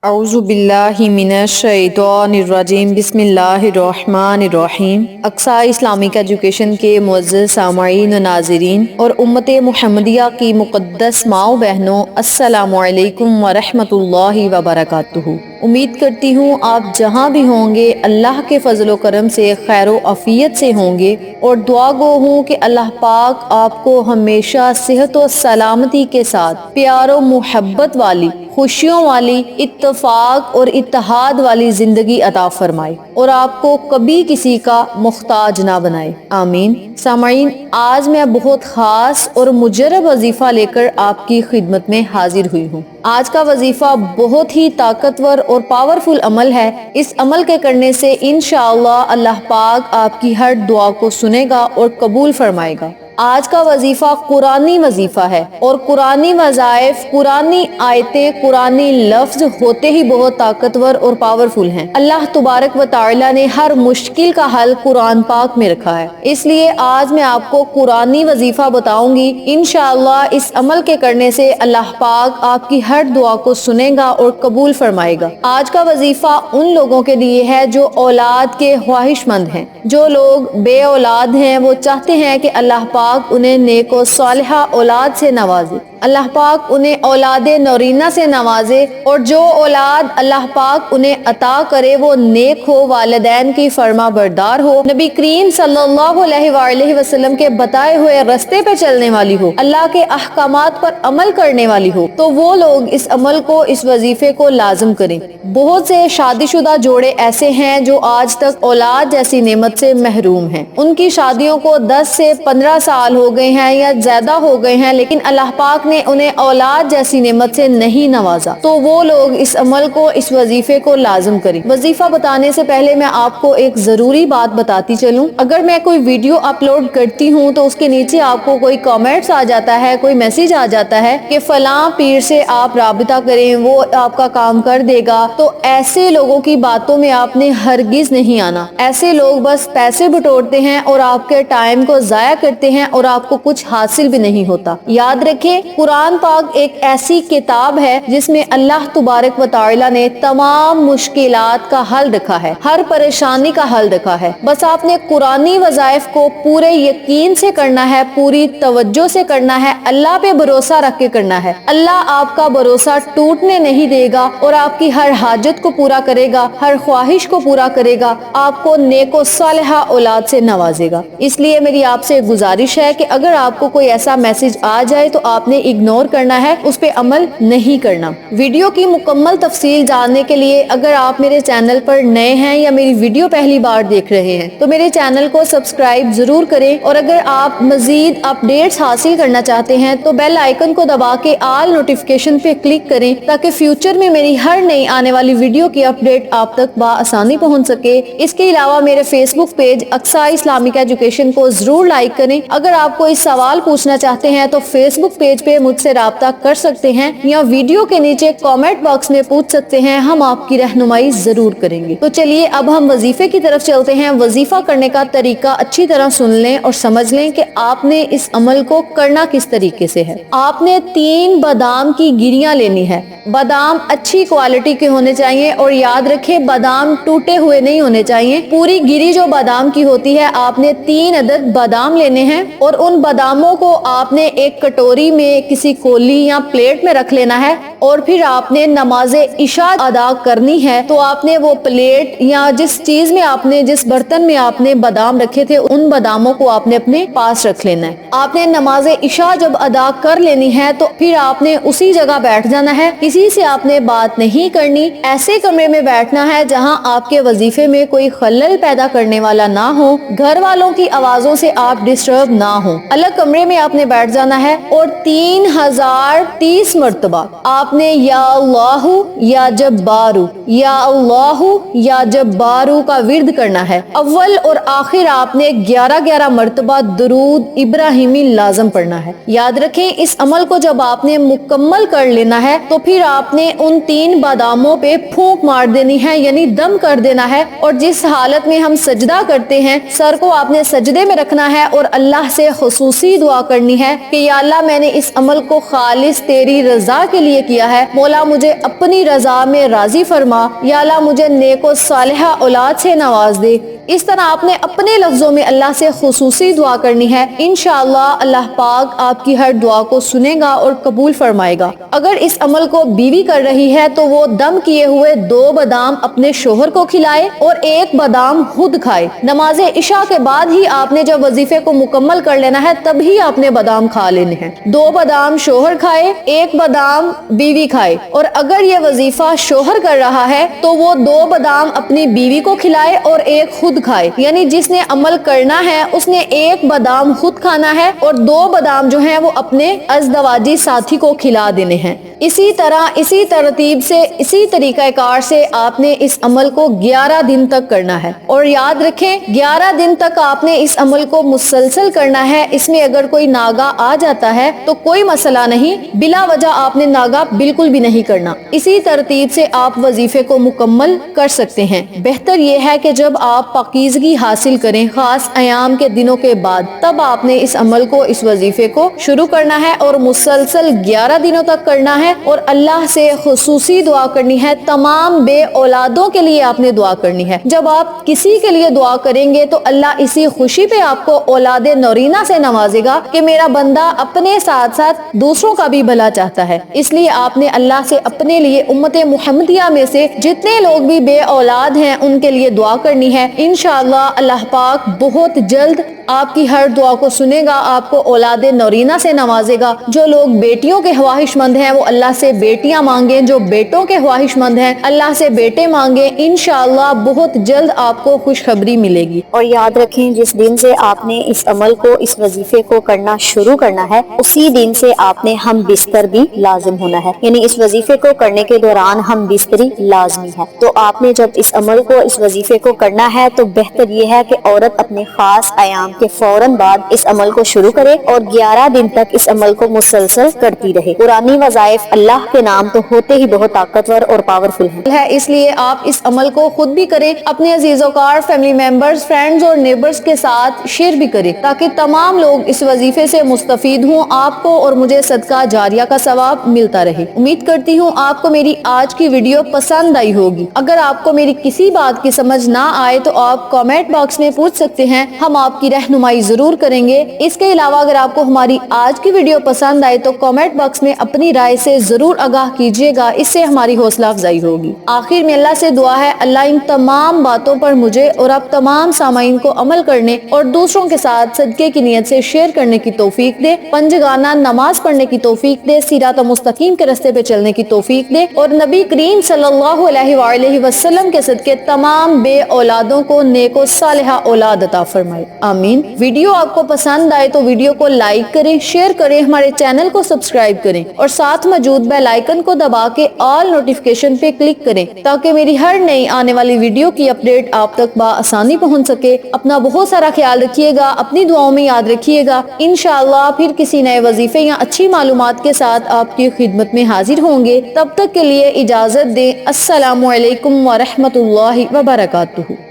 اعوذ باللہ من الشیطان الرجیم بسم اللہ الرحمن الرحیم۔ اقصی اسلامک ایجوکیشن کے معزز سامعین و ناظرین اور امت محمدیہ کی مقدس ماؤں بہنوں، السلام علیکم ورحمۃ اللہ وبرکاتہ۔ امید کرتی ہوں آپ جہاں بھی ہوں گے اللہ کے فضل و کرم سے خیر و عافیت سے ہوں گے، اور دعا گو ہوں کہ اللہ پاک آپ کو ہمیشہ صحت و سلامتی کے ساتھ پیار و محبت والی، خوشیوں والی، اتفاق اور اتحاد والی زندگی عطا فرمائے اور آپ کو کبھی کسی کا محتاج نہ بنائے، آمین۔ سامعین، آج میں بہت خاص اور مجرب وظیفہ لے کر آپ کی خدمت میں حاضر ہوئی ہوں۔ آج کا وظیفہ بہت ہی طاقتور اور پاورفل عمل ہے۔ اس عمل کے کرنے سے انشاءاللہ اللہ پاک آپ کی ہر دعا کو سنے گا اور قبول فرمائے گا۔ آج کا وظیفہ قرآنی وظیفہ ہے، اور قرآنی وظائف، قرآنی آیتیں، قرآنی لفظ ہوتے ہی بہت طاقتور اور پاورفل ہیں۔ اللہ تبارک و تعالی نے ہر مشکل کا حل قرآن پاک میں رکھا ہے، اس لیے آج میں آپ کو قرآنی وظیفہ بتاؤں گی۔ انشاءاللہ اس عمل کے کرنے سے اللہ پاک آپ کی ہر دعا کو سنے گا اور قبول فرمائے گا۔ آج کا وظیفہ ان لوگوں کے لیے ہے جو اولاد کے خواہش مند ہیں۔ جو لوگ بے اولاد ہیں وہ چاہتے ہیں کہ اللہ پاک انہیں نیک و صالحہ اولاد سے نوازے، اللہ پاک انہیں اولاد نورینہ سے نوازے، اور جو اولاد اللہ پاک انہیں عطا کرے وہ نیک ہو، والدین کی فرما بردار ہو، نبی کریم صلی اللہ علیہ وآلہ وسلم کے بتائے ہوئے رستے پہ چلنے والی ہو، اللہ کے احکامات پر عمل کرنے والی ہو، تو وہ لوگ اس عمل کو، اس وظیفے کو لازم کریں۔ بہت سے شادی شدہ جوڑے ایسے ہیں جو آج تک اولاد جیسی نعمت سے محروم ہیں۔ ان کی شادیوں کو 10 سے 15 سال ہو گئے ہیں یا زیادہ ہو گئے ہیں، لیکن اللہ پاک نے انہیں اولاد جیسی نعمت سے نہیں نوازا، تو وہ لوگ اس عمل کو، اس وظیفے کو لازم کریں۔ وظیفہ بتانے سے پہلے میں آپ کو ایک ضروری بات بتاتی چلوں۔ اگر میں کوئی ویڈیو اپلوڈ کرتی ہوں تو اس کے نیچے آپ کو کوئی کامنٹس آ جاتا ہے، کوئی میسج آ جاتا ہے کہ فلاں پیر سے آپ رابطہ کریں، وہ آپ کا کام کر دے گا، تو ایسے لوگوں کی باتوں میں آپ نے ہرگز نہیں آنا۔ ایسے لوگ بس پیسے بٹورتے ہیں اور آپ کے ٹائم کو ضائع کرتے ہیں، اور آپ کو کچھ حاصل بھی نہیں ہوتا۔ یاد رکھیں، قرآن پاک ایک ایسی کتاب ہے جس میں اللہ تبارک و تعالی نے تمام مشکلات کا حل رکھا ہے، ہر پریشانی کا حل رکھا ہے۔ بس آپ نے قرآنی وظائف کو پورے یقین سے کرنا ہے، پوری توجہ سے کرنا ہے، اللہ پہ بھروسہ رکھ کے کرنا ہے۔ اللہ آپ کا بھروسہ ٹوٹنے نہیں دے گا اور آپ کی ہر حاجت کو پورا کرے گا، ہر خواہش کو پورا کرے گا، آپ کو نیک و صالحہ اولاد سے نوازے گا۔ اس لیے میری آپ سے گزارش ہے کہ اگر آپ کو کوئی ایسا میسج آ جائے تو آپ نے اگنور کرنا ہے، اس پہ عمل نہیں کرنا۔ ویڈیو کی مکمل تفصیل جاننے کے لیے اگر آپ میرے چینل پر نئے ہیں یا میری ویڈیو پہلی بار دیکھ رہے ہیں تو میرے چینل کو سبسکرائب ضرور کریں، اور اگر آپ مزید اپڈیٹس حاصل کرنا چاہتے ہیں تو بیل آئیکن کو دبا کے آل نوٹیفیکیشن پہ کلک کریں تاکہ فیوچر میں میری ہر نئی آنے والی ویڈیو کی اپڈیٹ آپ تک بآسانی پہنچ سکے۔ اس کے علاوہ میرے فیس بک پیج اقصی اسلامک ایجوکیشن کو ضرور لائک کریں۔ اگر آپ کوئی سوال پوچھنا چاہتے ہیں تو فیس بک پیج پہ مجھ سے رابطہ کر سکتے ہیں، یا ویڈیو کے نیچے کامنٹ باکس میں پوچھ سکتے ہیں، ہم آپ کی رہنمائی ضرور کریں گے۔ تو چلیے اب ہم وظیفے کی طرف چلتے ہیں۔ وظیفہ کرنے کا طریقہ اچھی طرح سن لیں اور سمجھ لیں کہ آپ نے اس عمل کو کرنا کس طریقے سے ہے۔ آپ نے 3 بادام کی گریاں لینی ہے۔ بادام اچھی کوالٹی کے ہونے چاہیے، اور یاد رکھیں بادام ٹوٹے ہوئے نہیں ہونے چاہیے۔ پوری گری جو بادام کی ہوتی ہے، آپ نے 3 عدد بادام لینے ہیں، اور ان باداموں کو آپ نے ایک کٹوری میں، کسی کولی یا پلیٹ میں رکھ لینا ہے، اور پھر آپ نے نماز عشاء ادا کرنی ہے تو آپ نے وہ پلیٹ یا جس چیز میں آپ نے، جس برتن میں آپ نے بادام رکھے تھے، ان باداموں کو آپ نے اپنے پاس رکھ لینا ہے۔ آپ نے نماز عشاء جب ادا کر لینی ہے تو پھر آپ نے اسی جگہ بیٹھ جانا ہے، کسی سے آپ نے بات نہیں کرنی، ایسے کمرے میں بیٹھنا ہے جہاں آپ کے وظیفے میں کوئی خلل پیدا کرنے والا نہ ہو، گھر والوں کی آوازوں سے آپ ڈسٹرب نہ ہو۔ الگ کمرے میں آپ نے بیٹھ جانا ہے، اور 3030 مرتبہ آپ نے یا اللہ یا جبارو، یا اللہ یا جبارو کا ورد کرنا ہے۔ اول اور آخر آپ نے 11 مرتبہ درود ابراہیمی لازم پڑھنا ہے۔ یاد رکھیں اس عمل کو جب آپ نے مکمل کر لینا ہے تو پھر آپ نے ان 3 باداموں پہ پھونک مار دینی ہے، یعنی دم کر دینا ہے، اور جس حالت میں ہم سجدہ کرتے ہیں سر کو آپ نے سجدے میں رکھنا ہے، اور اللہ سے خصوصی دعا کرنی ہے کہ یا اللہ میں نے اس عمل کو خالص تیری رضا کے لیے کیا کیا ہے، مولا مجھے اپنی رضا میں راضی فرما، یا اللہ مجھے نیک و صالحہ اولاد سے نواز دے۔ اس طرح آپ نے اپنے لفظوں میں اللہ سے خصوصی دعا کرنی ہے، انشاءاللہ اللہ پاک آپ کی ہر دعا کو سنے گا اور قبول فرمائے گا۔ اگر اس عمل کو بیوی کر رہی ہے تو وہ دم کیے ہوئے 2 بادام اپنے شوہر کو کھلائے اور 1 بادام خود کھائے۔ نماز عشاء کے بعد ہی آپ نے جب وظیفے کو مکمل کر لینا ہے تب ہی آپ نے بادام کھا لینے ہیں۔ 2 بادام شوہر کھائے، 1 بادام بیوی کھائے، اور اگر یہ وظیفہ شوہر کر رہا ہے تو وہ 2 بادام اپنی بیوی کو کھلائے اور 1 خود کھائے، یعنی جس نے عمل کرنا ہے اس نے 1 بادام خود کھانا ہے اور 2 بادام جو ہیں وہ اپنے ازدواجی ساتھی کو کھلا دینے ہیں۔ اسی طرح اسی ترتیب سے اسی طریقہ کار سے آپ نے اس عمل کو 11 دن تک کرنا ہے، اور یاد رکھیں 11 دن تک آپ نے اس عمل کو مسلسل کرنا ہے۔ اس میں اگر کوئی ناگا آ جاتا ہے تو کوئی مسئلہ نہیں، بلا وجہ آپ نے ناگا بالکل بھی نہیں کرنا۔ اسی ترتیب سے آپ وظیفے کو مکمل کر سکتے ہیں۔ بہتر یہ ہے کہ جب آپ پاکیزگی حاصل کریں خاص ایام کے دنوں کے بعد، تب آپ نے اس عمل کو، اس وظیفے کو شروع کرنا ہے اور مسلسل 11 دنوں تک کرنا ہے، اور اللہ سے خصوصی دعا کرنی ہے۔ تمام بے اولادوں کے لیے آپ نے دعا کرنی ہے۔ جب آپ کسی کے لیے دعا کریں گے تو اللہ اسی خوشی پہ آپ کو اولاد نورینہ سے نوازے گا کہ میرا بندہ اپنے ساتھ ساتھ دوسروں کا بھی بھلا چاہتا ہے۔ اس لیے آپ نے اللہ سے اپنے لیے امت محمدیہ میں سے جتنے لوگ بھی بے اولاد ہیں ان کے لیے دعا کرنی ہے۔ انشاءاللہ اللہ پاک بہت جلد آپ کی ہر دعا کو سنے گا، آپ کو اولاد نورینہ سے نوازے گا۔ جو لوگ بیٹیوں کے خواہش مند ہیں وہ اللہ سے بیٹیاں مانگیں، جو بیٹوں کے خواہش مند ہیں اللہ سے بیٹے مانگیں، انشاءاللہ بہت جلد آپ کو خوشخبری ملے گی۔ اور یاد رکھیں جس دن سے آپ نے اس عمل کو، اس وظیفے کو کرنا شروع کرنا ہے، اسی دن سے آپ نے ہم بستر بھی لازم ہونا ہے، یعنی اس وظیفے کو کرنے کے دوران ہم بستری لازمی ہے۔ تو آپ نے جب اس عمل کو، اس وظیفے کو کرنا ہے تو بہتر یہ ہے کہ عورت اپنے خاص ایام کے فوراً بعد اس عمل کو شروع کرے اور 11 دن تک اس عمل کو مسلسل کرتی رہے۔ قرآنی وظائف اللہ کے نام تو ہوتے ہی بہت طاقتور اور پاورفل ہیں، اس لیے آپ اس عمل کو خود بھی کریں، اپنے عزیز و کار، فیملی ممبرز، فرینڈز اور نیبرز کے ساتھ شیئر بھی کریں تاکہ تمام لوگ اس وظیفے سے مستفید ہوں، آپ کو اور مجھے صدقہ جاریہ کا ثواب ملتا رہے۔ امید کرتی ہوں آپ کو میری آج کی ویڈیو پسند آئی ہوگی۔ اگر آپ کو میری کسی بات کی سمجھ نہ آئے تو آپ کامنٹ باکس میں پوچھ سکتے ہیں، ہم آپ کی رہنمائی ضرور کریں گے۔ اس کے علاوہ اگر آپ کو ہماری آج کی ویڈیو پسند آئے تو کامنٹ باکس میں اپنی رائے سے ضرور آگاہ کیجیے گا، اس سے ہماری حوصلہ افزائی ہوگی۔ آخر میں اللہ سے دعا ہے اللہ ان تمام باتوں پر مجھے اور آپ تمام سامعین کو عمل کرنے اور دوسروں کے ساتھ صدقے کی نیت سے شیئر کرنے کی توفیق دے، پنجگانہ نماز پڑھنے کی توفیق دے، صراط مستقیم کے راستے پہ چلنے کی توفیق دے، اور نبی کریم صلی اللہ علیہ وآلہ وسلم کے صدقے تمام بے اولادوں کو نیک و صالحہ اولاد عطا فرمائے، آمین۔ ویڈیو آپ کو پسند آئے تو ویڈیو کو لائک کریں، شیئر کریں، ہمارے چینل کو سبسکرائب کریں اور ساتھ موجود بیل آئیکن کو دبا کے آل نوٹیفیکیشن پہ کلک کریں تاکہ میری ہر نئی آنے والی ویڈیو کی اپڈیٹ آپ تک بآسانی پہنچ سکے۔ اپنا بہت سارا خیال رکھیے گا، اپنی دعاؤں میں یاد رکھیے گا۔ انشاءاللہ پھر کسی نئے وظیفے یا اچھی معلومات کے ساتھ آپ کی خدمت میں حاضر ہوں گے، تب تک کے لیے اجازت دیں۔ السلام علیکم ورحمۃ اللہ وبرکاتہ۔